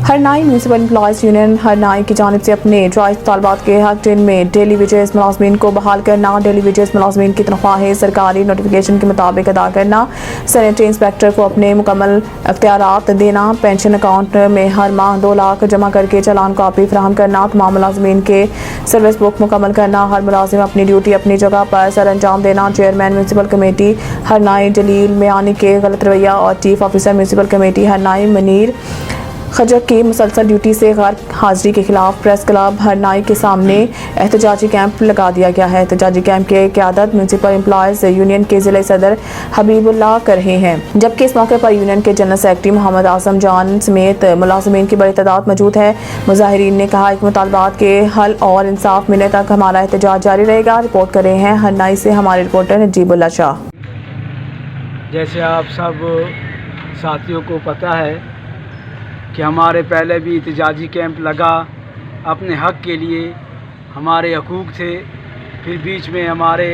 Harnai municipal employees union Harnai की जानिब से अपने जायज़ मुतालबात के हक दिन में डेली वेजेस मुलाजमीन को बहाल करना, डेली वेजेस मुलाजमीन की तनख्वाहें सरकारी नोटिफिकेशन के मुताबिक अदा करना, सैनिटरी इंस्पेक्टर को अपने मुकम्मल अख्तियारात देना, पेंशन अकाउंट में हर माह 2 लाख जमा करके चालान कापी फराहम करना, तमाम मुलाजमीन के सर्विस बुक मुकम्मल करना, हर मुलाजिम अपनी ड्यूटी अपनी जगह पर सर अंजाम देना, chairman municipal committee Harnai Jalil Miani के गलत रवैया और chief officer municipal committee Harnai Munir Khajak की मुसलसल ड्यूटी से गैर हाजिरी के खिलाफ प्रेस क्लब हरनाई के सामने एहतजाजी कैंप लगा दिया गया है। एहतजाजी कैंप की क़यादत म्यूनसिपल एम्प्लॉयज़ यूनियन के ज़िला सदर हबीबुल्लाह कर रहे हैं, जबकि इस मौके पर यूनियन के जनरल सेक्रेटरी मोहम्मद आसम जान समेत मुलाजमीन की बड़ी तादाद मौजूद है। मुजाहिरीन ने कहा कि मुतालबात के हल और इंसाफ मिलने तक हमारा एहतजाज जारी रहेगा। रिपोर्ट कर रहे हैं हरनाई से हमारे रिपोर्टर नजीबुल्लाह शाह। जैसे आप सब साथियों को पता है कि हमारे पहले भी एहतजाजी कैंप लगा अपने हक़ के लिए, हमारे हकूक़ थे। फिर बीच में हमारे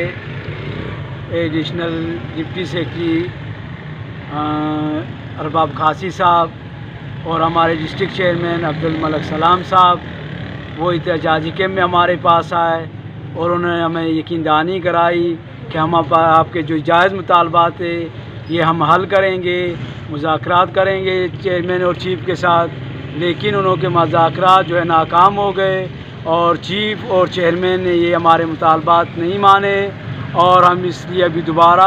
एडिशनल डिप्टी सेक्रेटरी अरबाब खासी साहब और हमारे डिस्ट्रिक्ट चेयरमैन अब्दुल मलिक सलाम साहब वो एहतजाजी कैंप में हमारे पास आए और उन्होंने हमें यकीन दहानी कराई कि हम आपके जो जायज़ मुतालबात थे ये हम हल करेंगे, मुज़ाकरात करेंगे चेयरमैन और चीफ़ के साथ। लेकिन उनके मुज़ाकरात जो है नाकाम हो गए और चीफ़ और चेयरमैन ने ये हमारे मुतालबात नहीं माने और हम इसलिए अभी दोबारा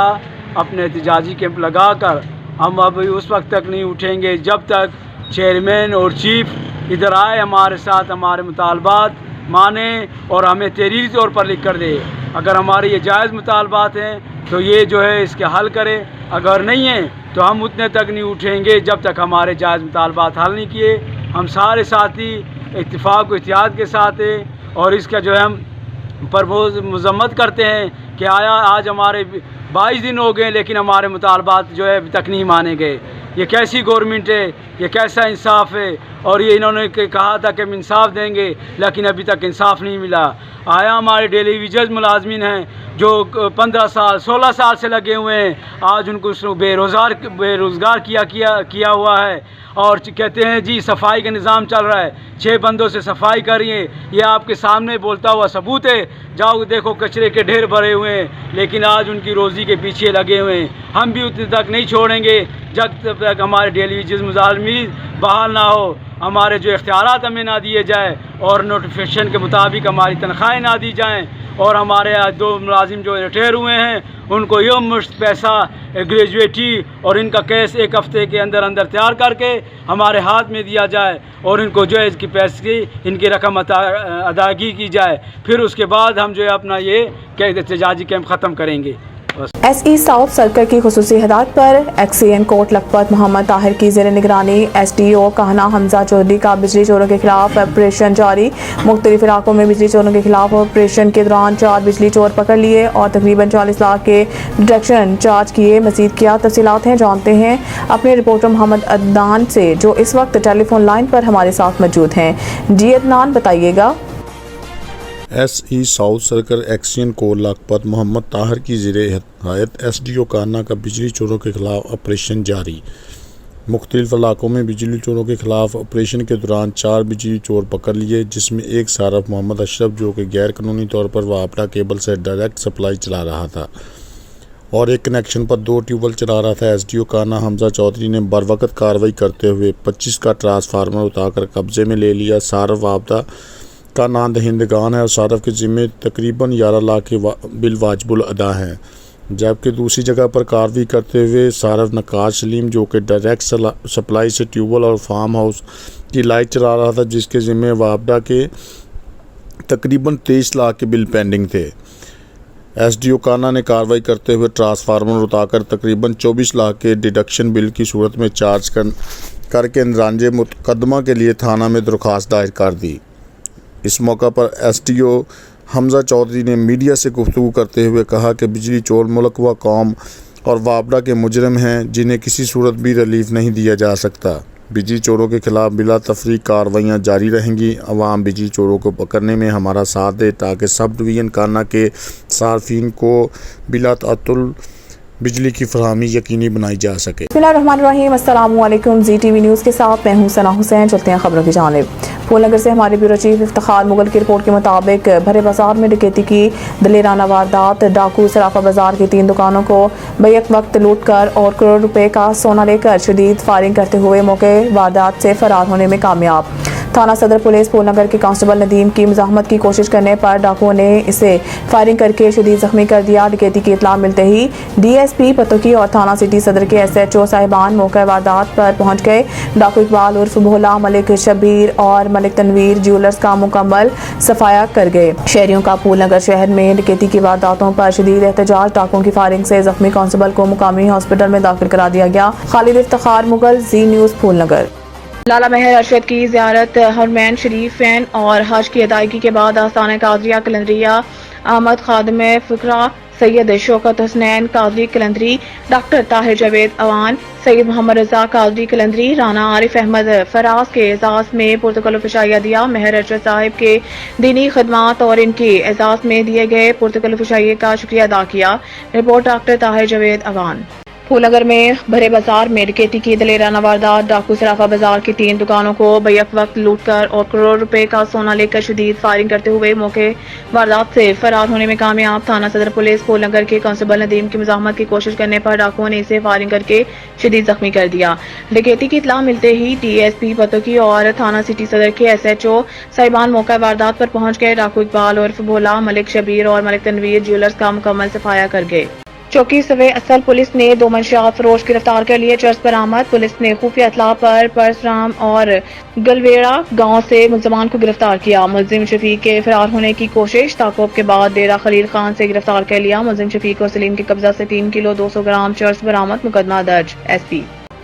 अपने एहतजाजी कैंप लगा कर हम अभी उस वक्त तक नहीं उठेंगे जब तक चेयरमैन और चीफ़ इधर आए, हमारे साथ हमारे मुतालबात माने और हमें तहरीरी तौर पर लिख कर दे। अगर हमारे ये जायज़ मुतालबात हैं तो ये जो है इसके हल करे, अगर नहीं है तो हम उतने तक नहीं उठेंगे जब तक हमारे जायज़ मुतालबात हल नहीं किए। हम सारे साथी इत्तिफाक व इत्तेहाद के साथ हैं और इसका जो है हम परमोज मजम्मत करते हैं कि आज हमारे 22 दिन हो गए लेकिन हमारे मुतालबात जो है अभी तक नहीं माने गए। ये कैसी गवर्नमेंट है, ये कैसा इंसाफ है? और ये इन्होंने कहा था कि हम इंसाफ देंगे लेकिन अभी तक इंसाफ नहीं मिला। आया हमारे डेली वेजेस मुलाजमीन हैं जो 15 साल 16 साल से लगे हुए हैं, आज उनको बेरोज़गार किया हुआ है और कहते हैं जी सफाई का निज़ाम चल रहा है, 6 बंदों से सफाई करिए, ये आपके सामने बोलता हुआ सबूत है। जाओ देखो कचरे के ढेर भरे हुए हैं लेकिन आज उनकी रोज़ी के पीछे लगे हुए हैं। हम भी उतने तक नहीं छोड़ेंगे जब तक हमारे डेली वेजेस मुलाजमीन बहाल ना हो, हमारे जो इख्तियारात हमें ना दिए जाए और नोटिफिकेशन के मुताबिक हमारी तनख्वाहें ना दी जाएँ और हमारे 2 मुलाजिम जो रिटायर हुए हैं उनको ये मुश्त पैसा ग्रेजुएटी और इनका केस 1 हफ़्ते के अंदर तैयार करके हमारे हाथ में दिया जाए और इनको जो है इसकी पैसे इनकी रकम अदायगी की जाए। फिर उसके बाद हम जो है अपना ये एहतजाजी कैंप ख़त्म करेंगे। SE साउथ सर्कल की खुसूसी हिदायत पर XCN कोट लखपत मोहम्मद ताहिर की ज़ेर निगरानी SDO कहना हमजा चौधरी का बिजली चोरों के खिलाफ ऑपरेशन जारी। मुख्तलिफ इलाकों में बिजली चोरों के खिलाफ ऑपरेशन के दौरान 4 बिजली चोर पकड़ लिए और तकरीबन 40 लाख के डिडक्शन चार्ज किए। मज़ीद क्या तफसीलात हैं जानते हैं अपने रिपोर्टर मोहम्मद अदनान से जो इस वक्त टेलीफोन लाइन पर हमारे साथ मौजूद हैं। जी अदनान बताइएगा। SE south circle XCN Kot Lakhpat Mohammad Tahir की ज़ेर हिदायत SDO काना का बिजली चोरों के खिलाफ ऑपरेशन जारी। मुख्तलिफ इलाकों में बिजली चोरों के खिलाफ ऑपरेशन के दौरान 4 बिजली चोर पकड़ लिए, जिसमें एक सारफ मोहम्मद अशरफ जो कि गैर कानूनी तौर पर वापडा केबल से डायरेक्ट सप्लाई चला रहा था और एक कनेक्शन पर 2 ट्यूबवेल चला रहा था। SDO काना हमजा चौधरी ने बरवक़्त कार्रवाई करते हुए 25 का ट्रांसफार्मर उतारकर कब्जे में ले लिया। सारफ वापडा का नाम दहिंदगान है और सारफ के ज़िम्मे तकरीबन 11 लाख के बिल वाजिबुल अदा हैं, जबकि दूसरी जगह पर कार्रवाई करते हुए सारफ नकाज सलीम जो कि डायरेक्ट सप्लाई से ट्यूबवेल और फार्म हाउस की लाइट चला रहा था, जिसके ज़िम्मे वापडा के तकरीबन 23 लाख के बिल पेंडिंग थे। SDO काना ने कार्रवाई करते हुए ट्रांसफार्मर उतारकर तकरीबन 24 लाख के डिडक्शन बिल की सूरत में चार्ज करके इंदराजे मुकदमा के लिए थाना में दरख्वास्त दायर कर दी। इस मौका पर SDO हमजा चौधरी ने मीडिया से गुफ्तगू करते हुए कहा कि बिजली चोर मुल्क व कौम और वापडा के मुजरिम हैं जिन्हें किसी सूरत भी रिलीफ नहीं दिया जा सकता। बिजली चोरों के खिलाफ बिला तफरीक कार्रवाइयाँ जारी रहेंगी। अवाम बिजली चोरों को पकड़ने में हमारा साथ दे ताकि सब डिवीज़न काना के सार्फिन को बिला तातुल बिजली की फरहमी यकीनी बनाई जा सके। बिस्मिल्लाहिर्रहमानिर्रहीम, अस्सलामु अलैकुम। ZTV न्यूज़ के साथ मैं हूं सना हुसैन। चलते हैं खबरों की जानिब। फूलनगर से हमारे ब्यूरो चीफ इफ्तिखार मुगल की रिपोर्ट के मुताबिक भरे बाजार में डकैती की दलेराना वारदात। डाकू सराफा बाजार की 3 दुकानों को बैक वक्त लूट कर और करोड़ रुपए का सोना लेकर शदीद फायरिंग करते हुए मौके वारदात से फरार होने में कामयाब। थाना सदर पुलिस फूलनगर के कांस्टेबल नदीम की मुजाहमत की कोशिश करने पर डाकुओं ने इसे फायरिंग करके शदीद जख्मी कर दिया। डकैती की इत्तला मिलते ही DSP पतोकी और थाना सिटी सदर के SHO साहिबान मौके वारदात पर पहुंच गए। डाकू इकबाल उर्फ भोला, मलिक शबीर और मलिक तनवीर ज्वेलर्स का मुकम्मल सफाया कर गए। शहरियों का फूलनगर शहर में डकैती की वारदातों पर शदीद एहतजाज। डाकुओं की फायरिंग से जख्मी कांस्टेबल को मुकामी हॉस्पिटल में दाखिल करा दिया गया। Khalid Iftikhar Mughal, Z news Phoolnagar. लाला महर अरशद की ज़ियारत हरमैन शरीफैन और हज की अदायगी के बाद आस्थान कादरिया कलंदरिया अहमद खादिम फ़िक्रा सैयद शौकत हुसैन कादरी कलंदरी, डॉक्टर ताहिर जावेद अवान, सैयद मोहम्मद रजा कादरी कलंदरी, राना आरिफ अहमद फराज के एजाज में पुरतकल फशाइया दिया। महर अरशद साहिब के दीनी खदमात और इनके एजाज में दिए गए पुरतकल फशाइये का शुक्रिया अदा किया। Report doctor Tahir Javed Awan. फूलनगर में भरे बाजार में डकैती की दलेराना वारदात। डाकू सराफा बाजार की 3 दुकानों को बैक वक्त लूट कर और करोड़ रुपए का सोना लेकर शदीद फायरिंग करते हुए मौके वारदात से फरार होने में कामयाब। थाना सदर पुलिस फूलनगर के कांस्टेबल नदीम की मुजाहमत की कोशिश करने पर डाकुओं ने इसे फायरिंग करके शदीद जख्मी कर दिया। डकैती की इत्तला मिलते ही DSP पतोकी और थाना सिटी सदर के SHO साहिबान मौका वारदात पर पहुंच गए। डाकू इकबाल उर्फ भोला, मलिक शबीर और मलिक तनवीर ज्वेलर्स का मुकम्मल सफाया कर गए। चौकी सवे असल पुलिस ने 2 मंशियात फरोश गिरफ्तार कर लिए। चर्च बरामद। पुलिस ने खुफिया इत्तला पर परसराम और गलवेड़ा गांव से मुलजमान को गिरफ्तार किया। मुलजिम शफीक के फरार होने की कोशिश। ताकोब के बाद डेरा खलील खान से गिरफ्तार कर लिया। मुलजिम शफीक और सलीम के कब्जा से 3 किलो 200 ग्राम चर्च बरामद। मुकदमा दर्ज।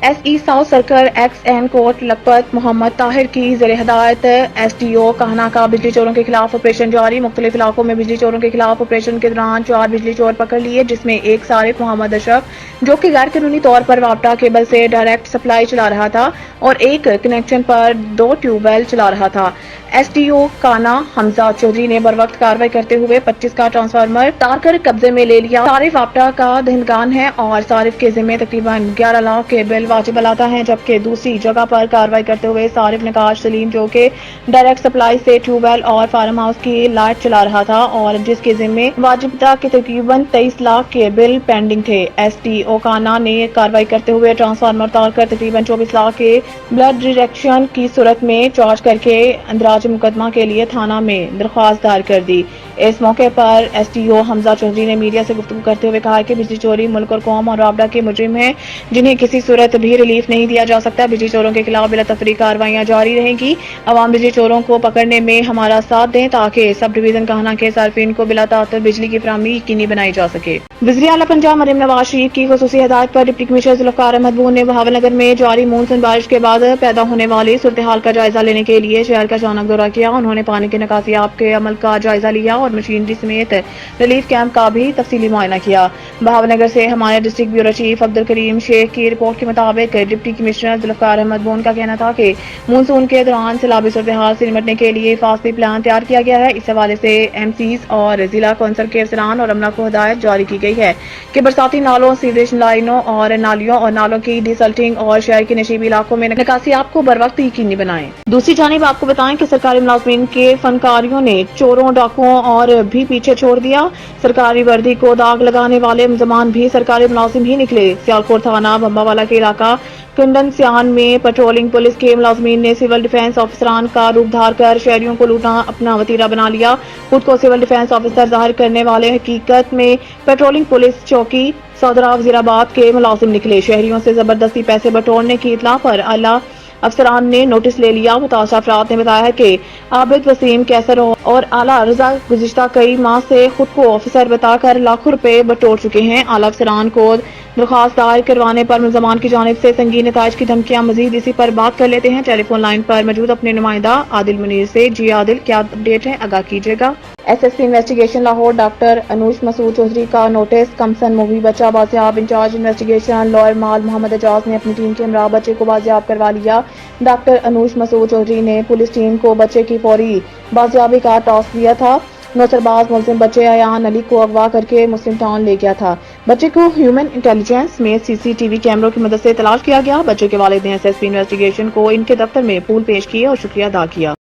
SE south circle XN Kot Lakhpat Mohammad Tahir की ज़ेरे हिदायत SDO कहना का बिजली चोरों के खिलाफ ऑपरेशन जारी। मुख्तलिफ इलाकों में बिजली चोरों के खिलाफ ऑपरेशन के दौरान 4 बिजली चोर पकड़ लिए, जिसमें एक सारिफ मोहम्मद अशरफ जो कि गैर कानूनी तौर पर वापटा केबल से डायरेक्ट सप्लाई चला रहा था और एक कनेक्शन पर 2 ट्यूबवेल चला रहा था। SDO काना हमजा चौधरी ने बर वक्त कार्रवाई करते हुए 25 का ट्रांसफार्मर तार कर कब्जे में ले लिया। सारिफ वापटा का दहनगान है और सारिफ के जिम्मे तकरीबन 11 लाख के बिल वाजिब अलाता है, जबकि दूसरी जगह पर कार्रवाई करते हुए सारिफ नकाश सलीम जो के डायरेक्ट सप्लाई से ट्यूबवेल और फार्म हाउस की लाइट चला रहा था और जिसके जिम्मे वाजिबता के तकरीबन 23 लाख के बिल पेंडिंग थे। SDO काना ने कार्रवाई करते हुए ट्रांसफार्मर तार कर तकरीबन 24 लाख के ब्लड डिरेक्शन की सूरत में चार्ज करके अंदराज मुकदमा के लिए थाना में दरख्वास्त दायर कर दी। इस मौके पर SDO हमजा चौधरी ने मीडिया से गुफ्तगू करते हुए कहा कि बिजली चोरी मुल्क और कौम और वापडा के मुजरिम हैं, जिन्हें किसी सूरत भी रिलीफ नहीं दिया जा सकता। बिजली चोरों के खिलाफ बिला तफरीक कार्रवाइयां जारी रहेंगी। अवाम बिजली चोरों को पकड़ने में हमारा साथ दें ताकि सब डिवीजन कहना के सार्फिन को बिला ताअत्तुर बिजली की फराहमी यकीनी बनाई जा सके। वज़ीर आला पंजाब मरीम नवाज शरीफ की खुसूसी हिदायत पर डिप्टी कमिश्नर ज़ुल्फ़िकार अहमद बून ने बहावलनगर में जारी मानसून बारिश के बाद पैदा होने वाली सूरत हाल का जायजा लेने के लिए शहर का अचानक दौरा किया। उन्होंने पानी के निकासियाब के अमल का जायजा लिया और मशीनरी समेत रिलीफ कैंप का भी तफसीली मुआयना किया। बहावलनगर से हमारे district bureau chief Abdul Karim Sheikh की रिपोर्ट के मुताबिक डिप्टी कमिश्नर ज़ुल्फ़िकार अहमद बून का कहना था कि मानसून के दौरान सैलाबी सूरत हाल से निपटने के लिए फासली प्लान तैयार किया गया है। इस हवाले से MCs और जिला कौंसल के अफसरान और अमला को हिदायत जारी की गई है कि बरसाती नालों, सीवरेज लाइनों और नालियों और नालों की डिसल्टिंग और शहर के नशीबी इलाकों में निकासियाब को बर वक्त यकीनी बनाएं। दूसरी जानिब आपको बताएं कि सरकारी मुलाजमीन के फनकारियों ने चोरों, डाकुओं और भी पीछे छोड़ दिया। सरकारी वर्दी को दाग लगाने वाले मुलजमान भी सरकारी मुलाजिम ही निकले। सियालकोट थाना बम्बावाला के इलाका कुंडन सियान में पेट्रोलिंग पुलिस के मुलाजमीन ने सिविल डिफेंस ऑफिसरान का रूप धार कर शहरियों को लूटना अपना वतीरा बना लिया। खुद को सिविल डिफेंस ऑफिसर जाहिर करने वाले हकीकत में पेट्रोलिंग पुलिस चौकी सौदरा वजीराबाद के मुलाजिम निकले। शहरियों से जबरदस्ती पैसे बटोरने की इतला पर आला अफसरान ने नोटिस ले लिया। मुतासर अफराद ने बताया कि आबिद वसीम कैसर और आला रजा गुज़िश्ता कई माह से खुद को ऑफिसर बताकर लाखों रुपए बटोर चुके हैं। आला अफसरान को दरख्वास्त दायर करवाने पर मुलजमान की जानिब से संगीन नताइज की धमकियां। मजीद इसी पर बात कर लेते हैं टेलीफोन लाइन पर मौजूद अपने नुमाइंदा आदिल मुनीर से। जी आदिल, क्या अपडेट है, आगाह कीजिएगा। SSP investigation Lahore doctor Anoosh Masood Chaudhry का नोटिस। कमसन मूवी बच्चा बाजियाब। Incharge investigation Lower Mall Mohammad Ejaz ने अपनी टीम के हमरा बच्चे को बाजियाब करवा लिया। डॉक्टर अनूश मसूद चौधरी ने पुलिस टीम को बच्चे की फौरी बाजियाबी का टास्क दिया था। نوسرباز ملزم بچے ایان علی کو اغوا کر کے مسلم ٹاؤن لے گیا تھا۔ بچے کو ہیومن انٹیلیجنس میں CCTV کیمروں کی مدد سے تلاش کیا گیا۔ بچے کے والد نے SSP انویسٹیگیشن کو ان کے دفتر میں پھول پیش کیے اور شکریہ ادا کیا۔